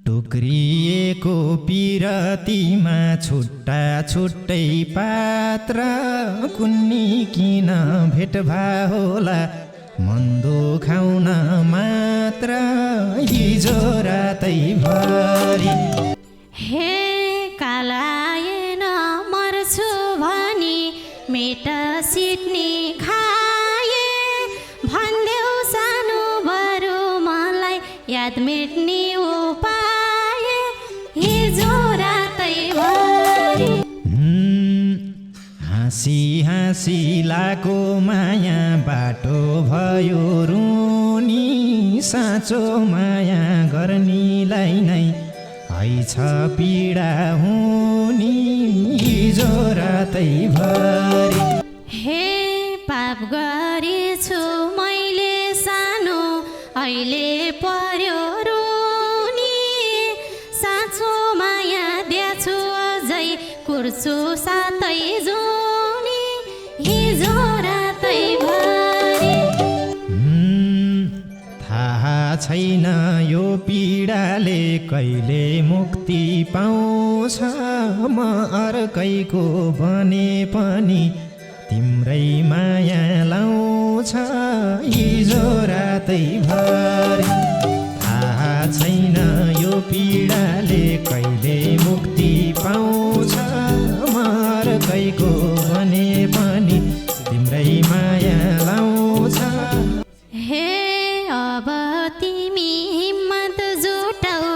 टुक्रिएको पिरतीमा छुट्टा छुट्टै पात्र कुन्नी किन भेट भा होला मन्दो खाउन मात्र हिजो रातै भरि। हे कालाएन मर्छु भनी मेट सिट्नी खाए भन्देऊ सानो बरु मलाई याद मेट्ने उपाय हिजो रातै भरि। हाँसी हाँसी लाको माया बाटो भयो रुनी साँचो माया गर्नीलाई नै हैछ पीडा हुनी हिजो रातै भरि। हे पाप गरेछु मैले सानो अहिले पर्यो रुनी साँचो माया दिएछु अझै कुर्छु सातै जुनी हिजो रातै भरि। थाहा छैन यो पीडाले कहिले मुक्ति पाउँछ म अर्कैको बने पनि तिम्रै माया लाउँछ हिजो रातै भरि। थाहा छैन यो पीडाले कहिले मुक्ति पाउँछ म अर्कैको बने पनि तिम्रै माया लाउँछ। हे अब तिमी हिम्मत जुटाऊ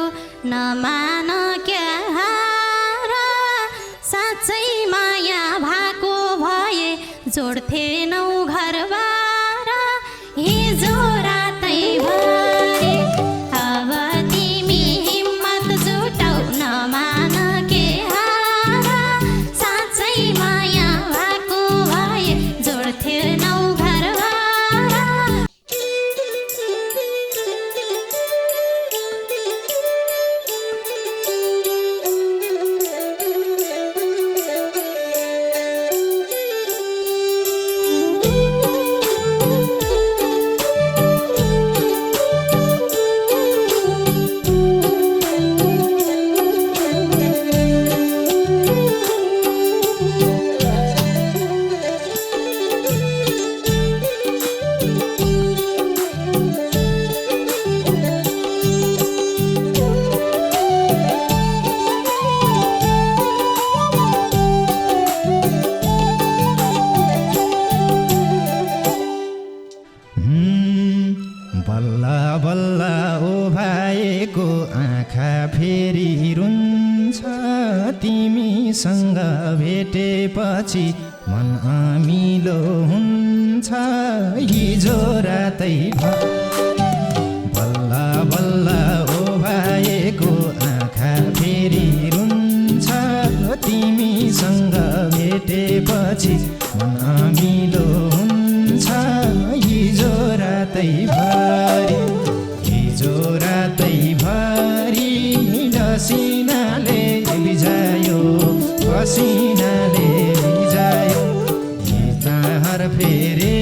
नमान क्या हार साँच्चै माया भएको भए जोड्थेनौ घरबार हिजो रातै भरि। अब तिमी हिम्मत जुटाऊ नमान के हार साँच्चै माया भएको भए जोड्थेनौ घरबार। बल्ल बल्ल ओभाएको आँखा फेरि रुन्छ तिमीसँग भेटेपछि मन अमिलो हुन्छ हिजो रातै भरि। बल्ल बल्ल ओभाएको आँखा फेरि रुन्छ तिमीसँग भेटेपछि मन अमिलो हुन्छ हिजो रातै भरि। हिजो रातै भरि डसिनाले भिजायो पसिनाले भिजायो हिताहर फेरे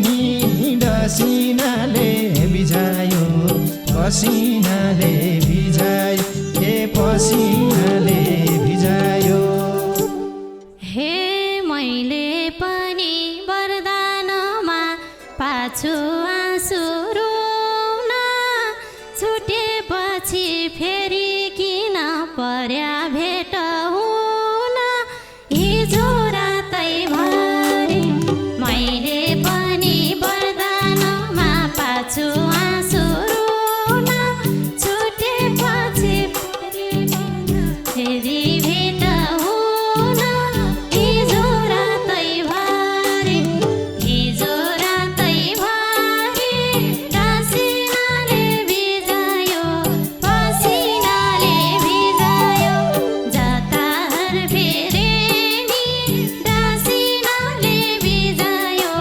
नि डसिनाले भिजायो पसिनाले भिजायो हे पसिनाले भिजायो। हे मैले पनि वरदानमा पाछु आँसु रुन छुटेपछि फेरि किन पर्या भेट हुन हिजो रातै भरि। मैले पनि वरदानमा पाछु आँसु रुन छुटेपछि फेरि भेट हुन हिजो रातै भरि। हिजो रातै भरि डसिनाले भिजायो पसिनाले भिजायो जताहर फेरे नि डसिनाले भिजायो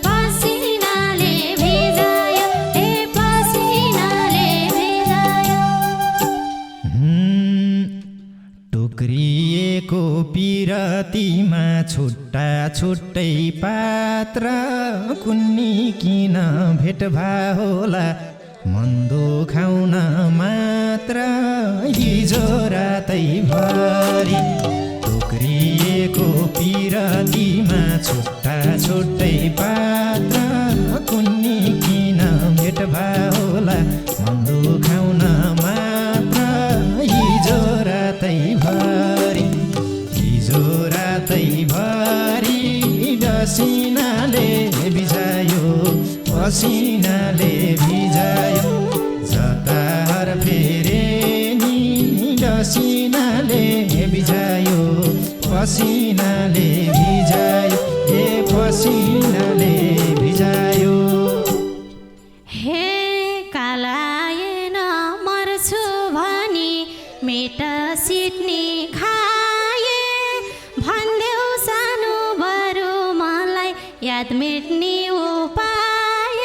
पसिनाले भिजायो हे पसिनाले भिजायो। टुक्रिएको पिरतीमा छुट्टा छुट्टै पात्र कुन्नी किन भेट भा होला मन्दो खाउन हिजो रातैभरि टोक्रिएको पिरतीमा छुट्टा छुट्टै पात्र कुन्नी किन भेट भयो होला मन दुखाउन मात्र हिजो रातैभरि डसिनाले भिजायो पसिनाले भिजायो जताहर फेरे नि डसिनाले भिजायो पसिनाले भिजायो पसिनाले भिजायो हे कालाएन मर्छु भनी मेट सिट्नी खाए भन्देऊ सानो बरु मलाई याद मेट्ने उपाय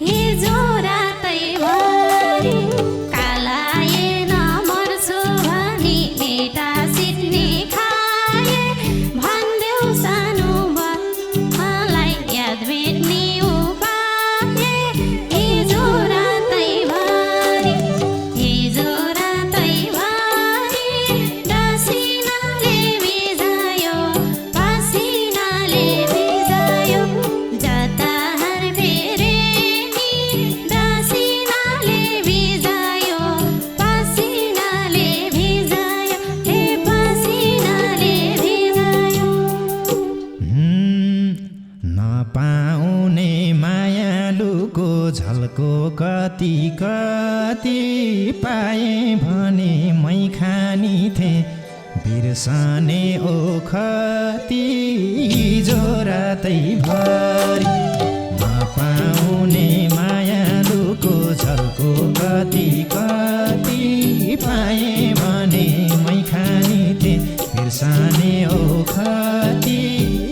हिजो रातैभरि कालाएन मर्छु भनी मेट सिट्नी खाए भन्देऊ सानो बरु मलाई याद मेट्ने उपाय हिजो रातैभरि डसिनाले भिजायो पसिनाले भिजायो जताहर फेरे नि डसिनाले भिजायो पसिनाले भिजायो पसिनाले भिजायो नपाउने मायालुको झल्को कति कति पाए भने मै खानी थिएँ बिर्सने ओखती हिजो रातैभरि नपाउने मायालुको झल्को कति कति पाए भने मै खानी थिएँ बिर्सने ओखती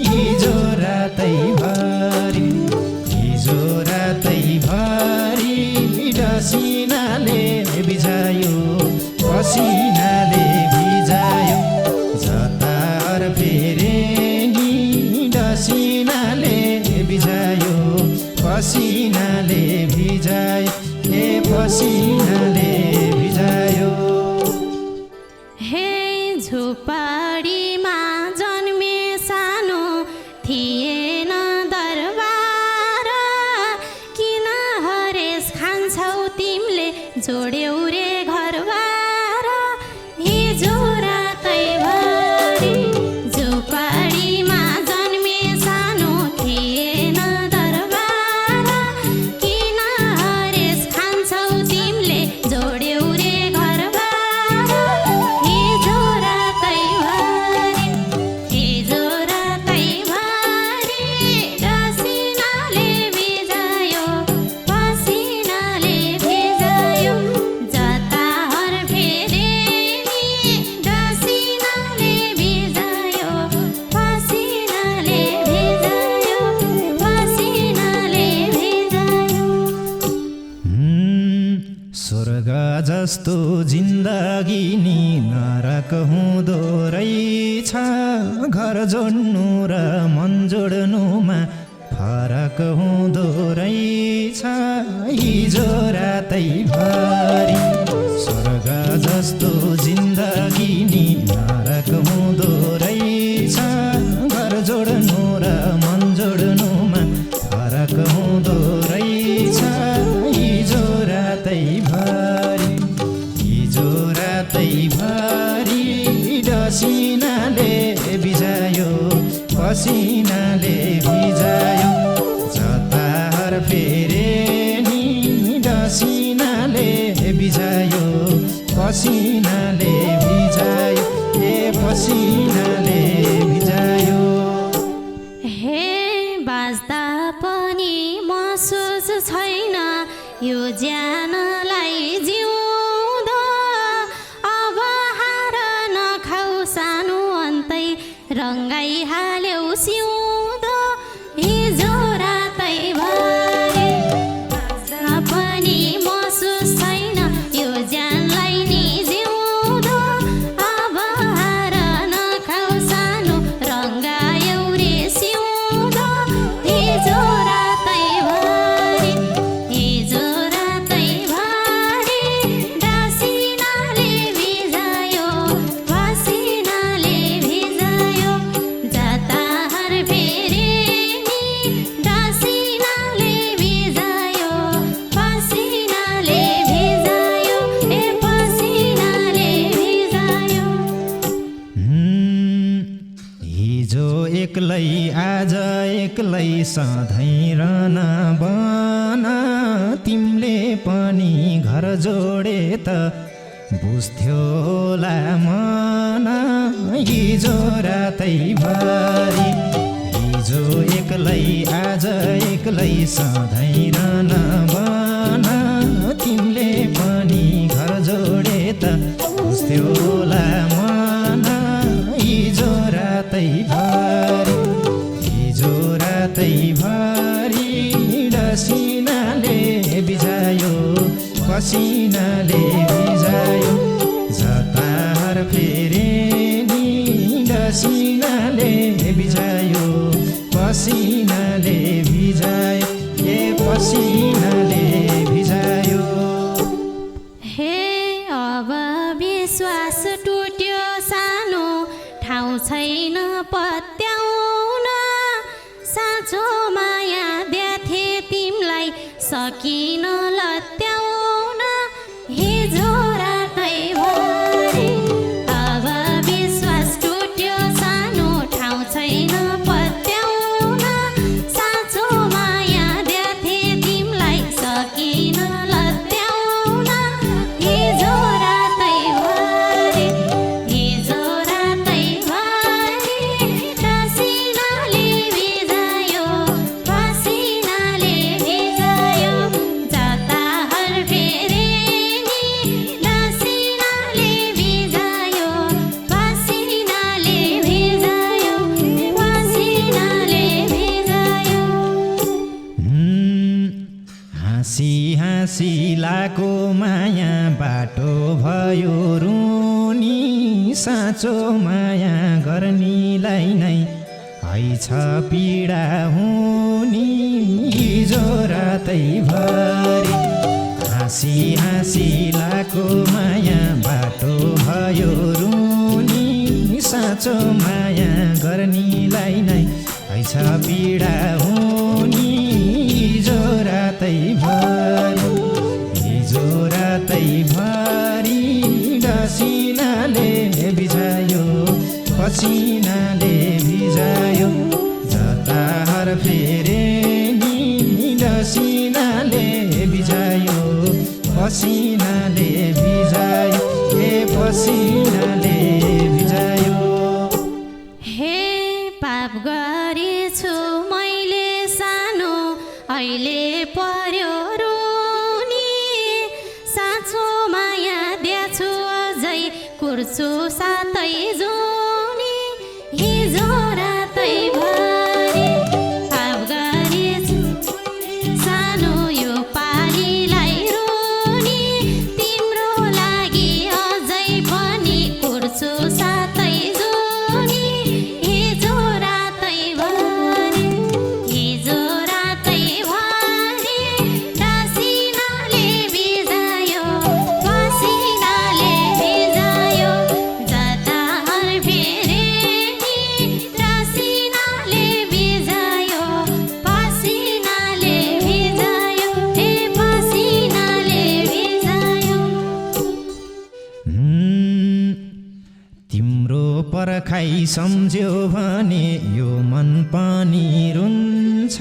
हिजो रातैभरि डसिनाले भिजायो पसिनाले भिजायो जताहर फेरे नि डसिनाले भिजायो पसिनाले भिजायो पसिनाले भिजायो हे झुपडीमा जन्मे सानो थिएन दरबार किन हरेस खान्छौ तिमीले जोड्यौ रे घरबार हिजो रातैभरि झुपडीमा जन्मे सानो थिएन दरबार किन हरेस खान्छौ तिमीले जोड्यौ रे घरबार हिजो रातैभरि डसिनाले भिजायो पसिनाले भिजायो जताहर फेरे नि डसिनाले भिजायो पसिनाले भिजायो पसिनाले भिजायो स्वर्ग जस्तो जिन्दगी नि नरक हुँदो रहेछ घर जोड्नु र मन जोड्नुमा फरक हुँदो रहेछ हिजो रातैभरि स्वर्ग जस्तो जिन्दगी नि नरक हुँदो रहेछ घर जोड्नु र मन जोड्नुमा फरक हुँदो रहेछ हिजो रातैभरि डसिनाले भिजायो पसिनाले भिजायो जताहर फेरे नि डसिनाले भिजायो पसिनाले भिजायो पसिनाले भिजायो हे बाँच्दा पनि महसुस छैन यो ज्यानलाई जिउँदो अब हार नखाऊ सानो अन्तै रङ्गाइहाल्यौ सिउँदो हिजो रातैभरि बाँच्दा पनि महसुस छैन यो ज्यानलाई नि जिउँदो अब हार एक्लै आज एक्लै सधैँ रहन बन तिमीले पनि घर जोडे त बुझ्थ्यो होला मन हिजो रातैभरि हिजो एक्लै आज एक्लै सधैँ रहन बन तिमीले पनि घर जोडे त बुझ्थ्यो होला मन हिजो रातैभरि डसिनाले बिजायो पसिनाले भिजायो जतार फेरे नि डसिनाले बिजायो पसिनाले भिजायो पसिनाले भिजायो। हे अब विश्वास टुट्यो सानो ठाउँ छैन पत्याउन साँचो माया द्याथे तिमीलाई सकिन लत्याउन हिजो रातैभरि अब विश्वास टुट्यो सानो ठाउँ छैन पत्याउन साँचो माया द्याथे तिमीलाई सकिन लत्याउन हिजो रातैभरि डसिनाले भिजायो पसिनाले भिजायो जताहर फेरे नि डसिनाले भिजायो पसिनाले भिजायो पसिनाले भिजायो। हाँसी हाँसी लाको माया बाटो भयो रुनी साँचो माया गर्नीलाई नै हैछ पीडा हुनी हिजो रातैभरि हाँसी हाँसी लाको माया बाटो भयो रुनी साँचो माया गर्नीलाई नै हैछ पीडा हुनी हिजो रातैभरि डसिनाले बिजायो पसिनाले भिजायो जताहर फेरे नि डसिनाले बिजायो पसिनाले भिजायो पसिनाले भिजायो। हे पाप गरेछु मैले सानो अहिले पर्यो रुनी साँचो माया द्याछु अझै कुर्छु सातै जुनी हिजो रातैभरि पाप गरेछु सानो यो पारीलाई रुनी तिम्रो लागि अझै पनि कुर्छु सातै जुनी हिजो रातैभरि डसिनाले भिजायो पसिनाले भिजायो जताहर फेरे नि डसिनाले भिजायो पसिनाले भिजायो पसिनाले भिजायो। तिम्रो पर्खाइ सम्झ्यो भने यो मन पनि रुन्छ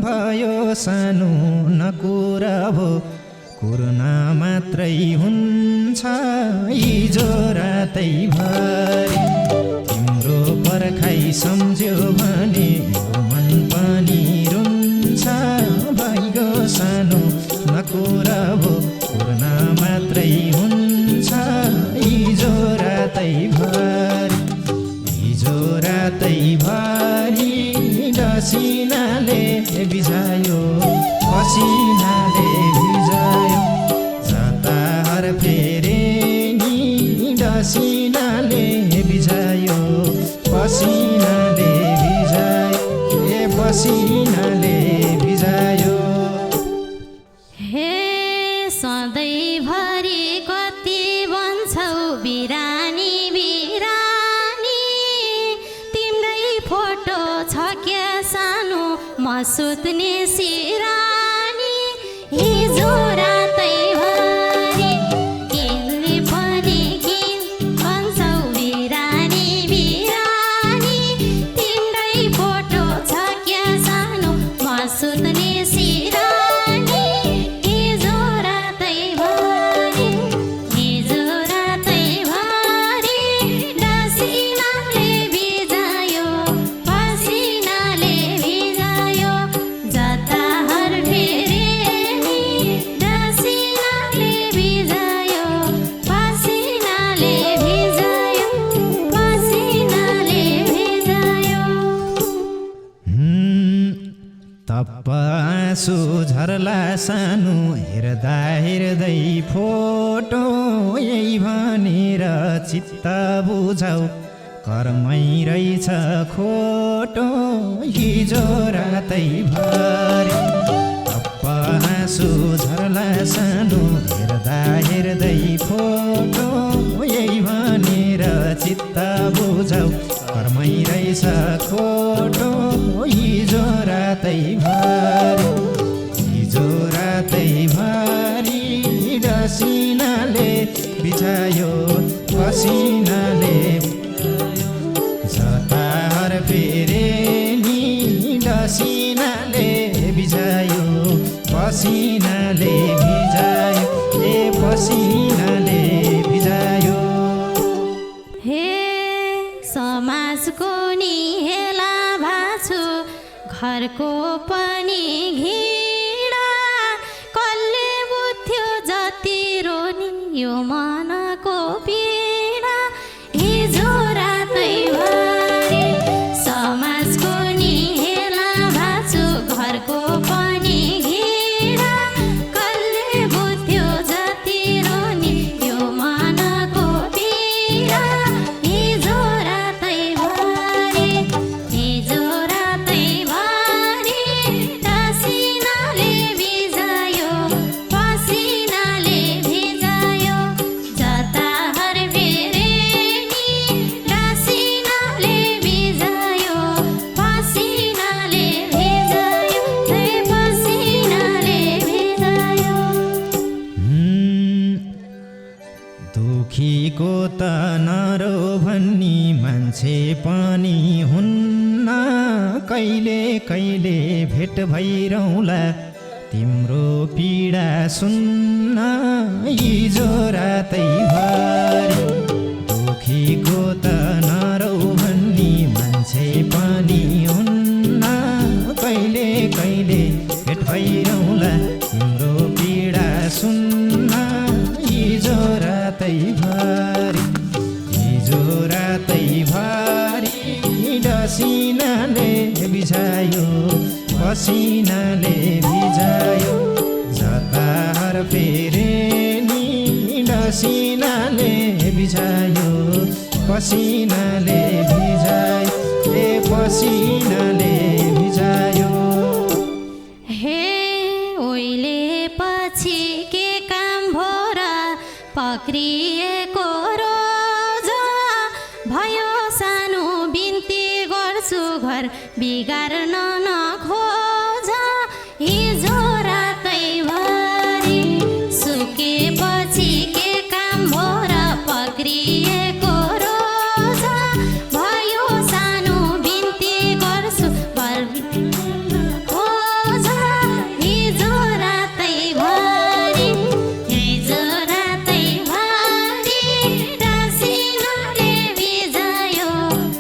भयो सानो नकुरा भो कुर्ना मात्रै हुन्छ हिजो रातैभरि तिम्रो पर्खाइ सम्झ्यो भने यो मन पनि रुन्छ भयो सानो नकुरा भो कुर्ना मात्रै हुन्छ हिजो रातैभरि डसिनाले बिजायो पसिनाले भिजायो जताहर फेरे नि डसिनाले बिजायो पसिनाले भिजायो पसिनाले भिजायो। हे सधैँभरि कति भन्छौ बिरानी बिरानी तिम्रै फोटो छ क्या सानो म सुत्ने सिरानी हिजो रातैभरि तिमीले पनि किन भन्छौ बिरानी बिरानी तिम्रै धप्प आँसु झर्ला सानो हेर्दा हेर्दै फोटो यही भनेर चित्त बुझाउ कर्मै रहेछ खोटो हिजो रातै भरि धप्प आँसु झर्ला सानो हेर्दा हेर्दै फोटो यही भनेर चित्त बुझाउ कर्मै रहेछ खोटो हिजो रातै भरि हिजो रातै भरि डसिनाले बिछायो पसिनाले जताहर फेरे नि डसिनाले बिछायो पसिनाले भिजायो ए पसिनाले भिजायो हे समाजको नि हेला भाछु घरको पनि घिडा कसले बुझ्थ्यो जति रोनी यो मनको पीडा हिजो रातै भरि समाजको नि हेला भाछु घरको पनि घिडा कसले बुझ्थ्यो जति रोनी यो मनको पीडा हिजो रातै भरि हिजो रातै भरि पसिनाले भिजायो पसिनाले भिजायो जताहर फेरे नि डसिनाले भिजायो पसिनाले भिजायो हे पसिनाले भिजायो दुखीको त नरो भन्ने मान्छे पनि हुन्न कहिले कहिले भेट भइरहला तिम्रो पीडा सुन्न हिजो रातै भरि दुखीको त नरो भन्ने मान्छे पनि हुन्न कहिले कहिले भेट भइरहला तिम्रो पीडा सुन्न हिजो रातै भरि हिजो रातै भरि डसिनाले बिछायो पसिनाले भिजायो जताहर फेरे नि डसिनाले बिछायो पसिनाले भिजायो ए पसिनाले भिजायो हे ओइले पछि के काम भोर पक्रिएको रोजा भयो सानो बिन्ती गर्छु घर बिगार्न नखोज हिजो रातै भरि सुकेपछि के काम भोर पक्रिएको रोजा भयो सानो बिन्ती गर्छु घर खोज हिजो रातै भरि हिजो रातै भरि डसिनाले भिजायो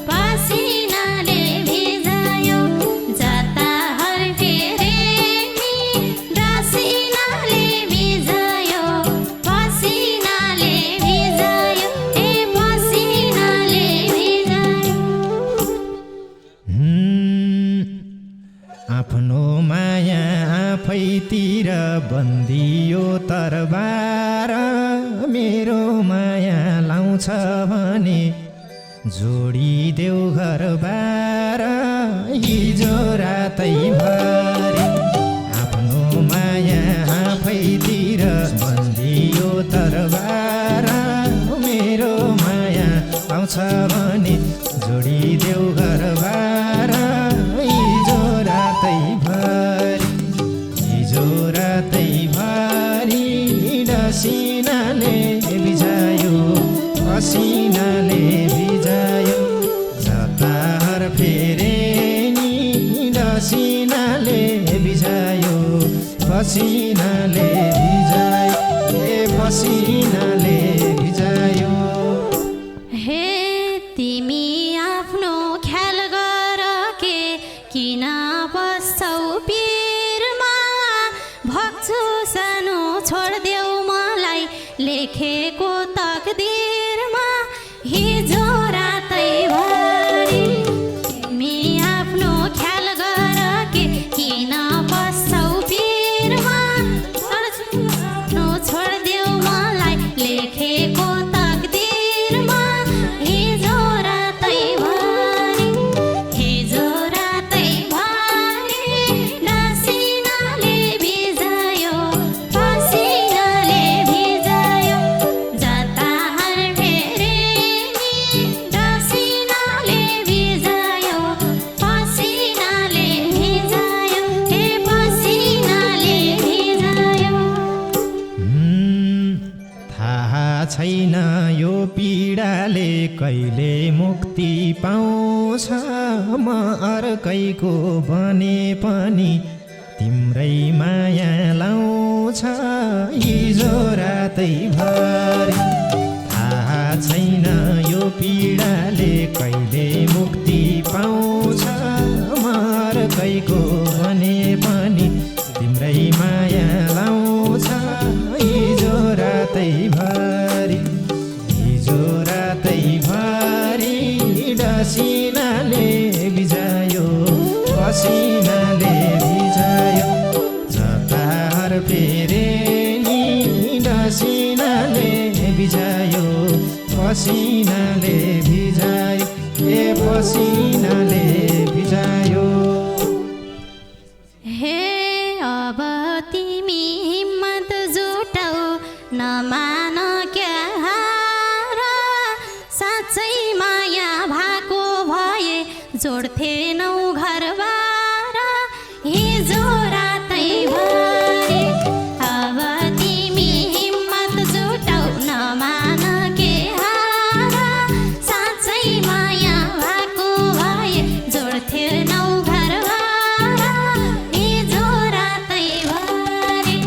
पसिनाले भिजायो जताहर फेरे नि डसिनाले भिजायो पसिनाले भिजायो ए पसिनाले भिजायो आफ्नो माया आफैतिर बन्दियो तरबार मेरो माया लाउँछ भने जोडिदेऊ घरबार हिजो रातै भरि आफ्नो माया आफैतिर बन्दियो तरबार मेरो माया आउँछ भने जोडिदेऊ घरबार हिजो रातै भरि हिजो रातै भरि डसिनाले भिजायो पसिनाले भिजायो जताहर फेरे नि डसिनाले भिजायो पसिनाले भिजायो ए पसिनाले भिजायो हे तिमी आफ्नो ख्याल गर के किन बस्छौ पिरमा भग्छु सानो छोडिदेऊ मलाई लेखेको तकदिरमा हिजो रातै भरि तिमी आफ्नो ख्याल गर के किन छैन यो पीडाले कहिले मुक्ति पाउँछ म अर्कैको बने पनि तिम्रै माया लाउँछ हिजो रातैभरि थाहा छैन यो पीडाले कहिले मुक्ति पाउँछ म अर्कैको बने पनि तिम्रै माया लाउँछ हिजो रातैभरि डसिनाले भिजायो पसिनाले भिजायो जतार फेरे नि डसिनाले भिजायो पसिनाले भिजायो पसिनाले भिजायो। हे अब तिमी हिम्मत जुटाऊ नमान क्या हार साँच्चै माया भएको भए जोड्थेनौ घरबार हिजो रातैभरि अब तिमी हिम्मत जुटाऊ नमान के हार साँच्चै माया भएको भए जोड्थेनौ घरबार हिजो रातैभरि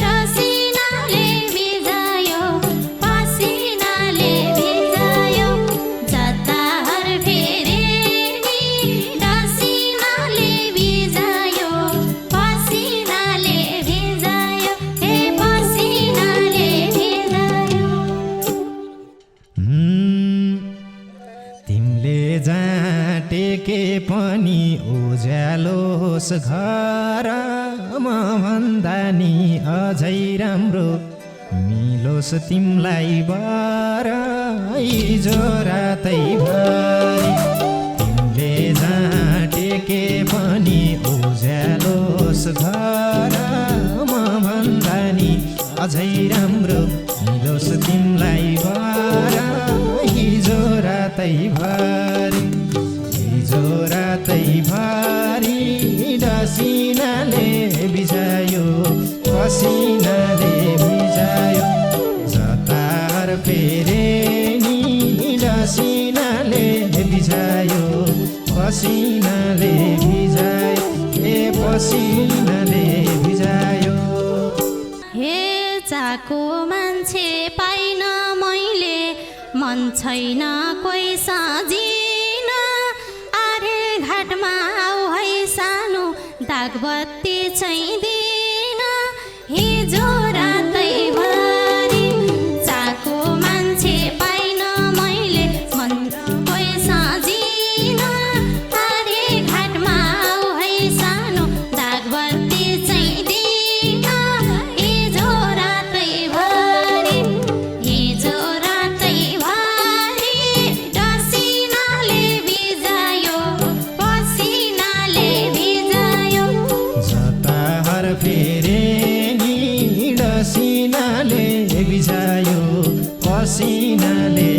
डसिनाले भिजायो पसिनाले भिजायो जतार फेरे नि डसिनाले भिजायो पसिनाले भिजायो पसिनाले भिजायो। तिमीले जहाँ टेके पनि उज्यालोस् घर म भन्दा नि अझै राम्रो मिलोस् तिमीलाई बर हिजो रातैभरि तिमीले जहाँ टेके पनि उज्यालोस् घर म भन्दा नि अझै राम्रो मिलोस् तिमीलाई बर हिजो रातैभरि डसिनाले भिजायो पसिनाले भिजायो जतार फेरे नि डसिनाले भिजायो पसिनाले भिजायो पसिनाले भिजायो। हे चाको मान्छे पाइन मैले मन छैन कोही साजिन आरे घाटमा आऊ है सानो दागबत्ती चाहिँ दिन हिजो रातैभरि चाको मान्छे पाइन मैले मन कोही साजिन आरे घाटमा आऊ है सानो दागबत्ती चाहिँ दिन हिजो रातैभरि डसिनाले भिजायो पसिनाले भिजायो जतार फेरे नि डसिनाले भिजायो पसिनाले